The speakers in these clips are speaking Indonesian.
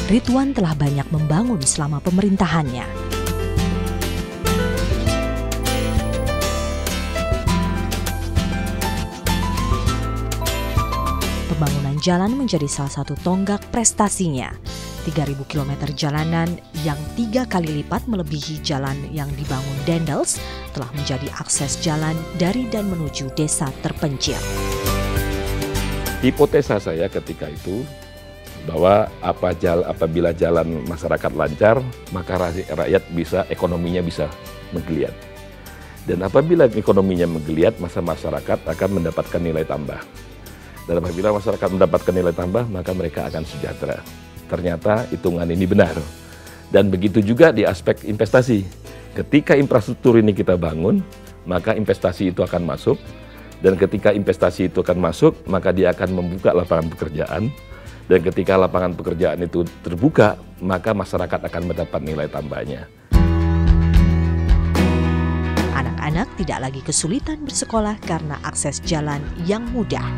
Ridwan telah banyak membangun selama pemerintahannya. Pembangunan jalan menjadi salah satu tonggak prestasinya. 3.000 km jalanan yang 3 kali lipat melebihi jalan yang dibangun Dendels telah menjadi akses jalan dari dan menuju desa terpencil. Hipotesa saya ketika itu bahwa apabila jalan masyarakat lancar, maka rakyat ekonominya bisa menggeliat. Dan apabila ekonominya menggeliat, maka masyarakat akan mendapatkan nilai tambah. Dan apabila masyarakat mendapatkan nilai tambah, maka mereka akan sejahtera. Ternyata hitungan ini benar. Dan begitu juga di aspek investasi. Ketika infrastruktur ini kita bangun, maka investasi itu akan masuk. Dan ketika investasi itu akan masuk, maka dia akan membuka lapangan pekerjaan. Dan ketika lapangan pekerjaan itu terbuka, maka masyarakat akan mendapat nilai tambahnya. Anak-anak tidak lagi kesulitan bersekolah karena akses jalan yang mudah.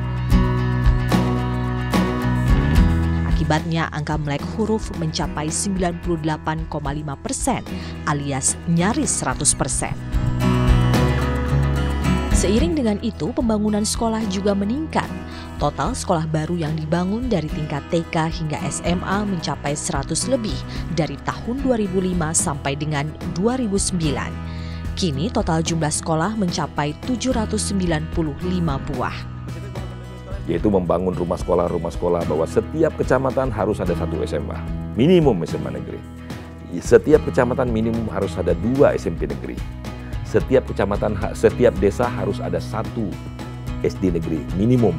Akibatnya angka melek huruf mencapai 98,5% alias nyaris 100%. Seiring dengan itu, pembangunan sekolah juga meningkat. Total sekolah baru yang dibangun dari tingkat TK hingga SMA mencapai 100 lebih dari tahun 2005 sampai dengan 2009. Kini total jumlah sekolah mencapai 795 buah. Yaitu membangun rumah sekolah bahwa setiap kecamatan harus ada 1 SMA, minimum SMA negeri. Setiap kecamatan minimum harus ada 2 SMP negeri. Setiap kecamatan, setiap desa harus ada 1 SD negeri, minimum.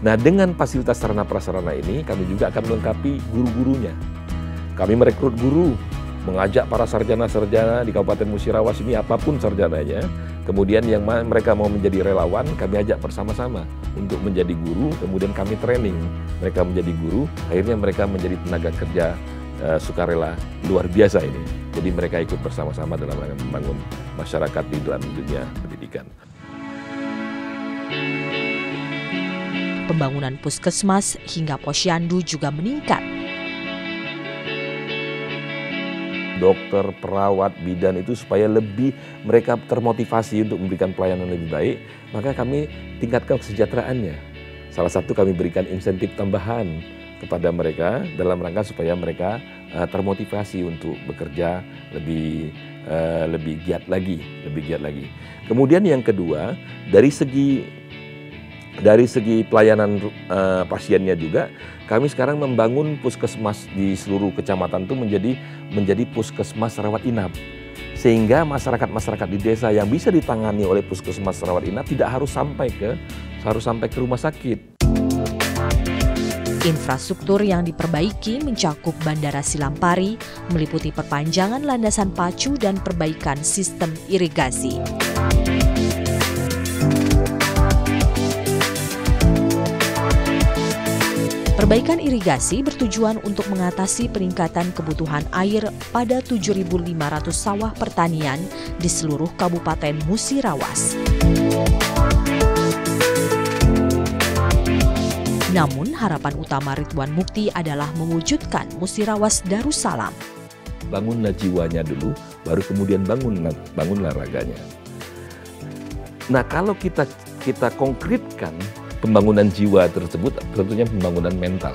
Nah, dengan fasilitas sarana prasarana ini, kami juga akan melengkapi guru-gurunya. Kami merekrut guru, mengajak para sarjana-sarjana di Kabupaten Musirawas ini apapun sarjananya. Kemudian yang mereka mau menjadi relawan, kami ajak bersama-sama untuk menjadi guru, kemudian kami training. Mereka menjadi guru, akhirnya mereka menjadi tenaga kerja sukarela luar biasa ini. Jadi mereka ikut bersama-sama dalam membangun masyarakat di dalam dunia pendidikan. Pembangunan puskesmas hingga posyandu juga meningkat. Dokter, perawat, bidan itu supaya lebih mereka termotivasi untuk memberikan pelayanan lebih baik, maka kami tingkatkan kesejahteraannya. Salah satu kami berikan insentif tambahan kepada mereka dalam rangka supaya mereka termotivasi untuk bekerja lebih giat lagi. Kemudian yang kedua, dari segi pelayanan pasiennya juga, kami sekarang membangun puskesmas di seluruh kecamatan itu menjadi puskesmas rawat inap. Sehingga masyarakat di desa yang bisa ditangani oleh puskesmas rawat inap tidak harus sampai ke rumah sakit. Infrastruktur yang diperbaiki mencakup Bandara Silampari, meliputi perpanjangan landasan pacu dan perbaikan sistem irigasi. Perbaikan irigasi bertujuan untuk mengatasi peningkatan kebutuhan air pada 7.500 sawah pertanian di seluruh Kabupaten Musirawas. Namun harapan utama Ridwan Mukti adalah mewujudkan Musirawas Darussalam. Bangunlah jiwanya dulu, baru kemudian bangunlah raganya. Nah, kalau kita konkretkan pembangunan jiwa tersebut, tentunya pembangunan mental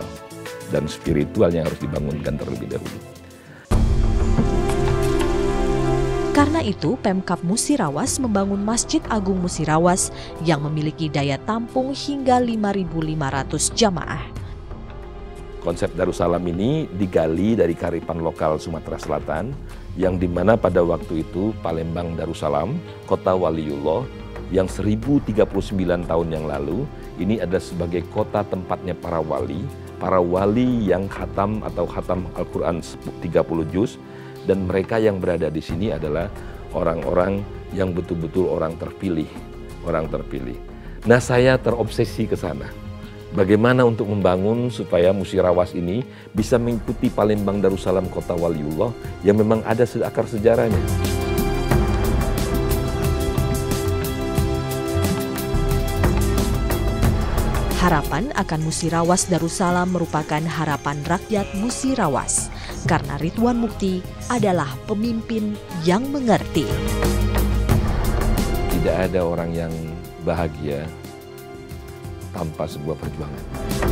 dan spiritual yang harus dibangunkan terlebih dahulu. Karena itu, Pemkab Musirawas membangun Masjid Agung Musirawas yang memiliki daya tampung hingga 5.500 jamaah. Konsep Darussalam ini digali dari kearifan lokal Sumatera Selatan, yang dimana pada waktu itu Palembang Darussalam, kota Waliullah, yang 1039 tahun yang lalu, ini adalah sebagai kota tempatnya para wali yang khatam Al-Quran 30 juz, dan mereka yang berada di sini adalah orang-orang yang betul-betul orang terpilih. Nah, saya terobsesi ke sana. Bagaimana untuk membangun supaya Musirawas ini bisa mengikuti Palembang Darussalam kota Waliullah yang memang ada akar sejarahnya. Harapan akan Musirawas Darussalam merupakan harapan rakyat Musirawas, karena Ridwan Mukti adalah pemimpin yang mengerti. Tidak ada orang yang bahagia tanpa sebuah perjuangan.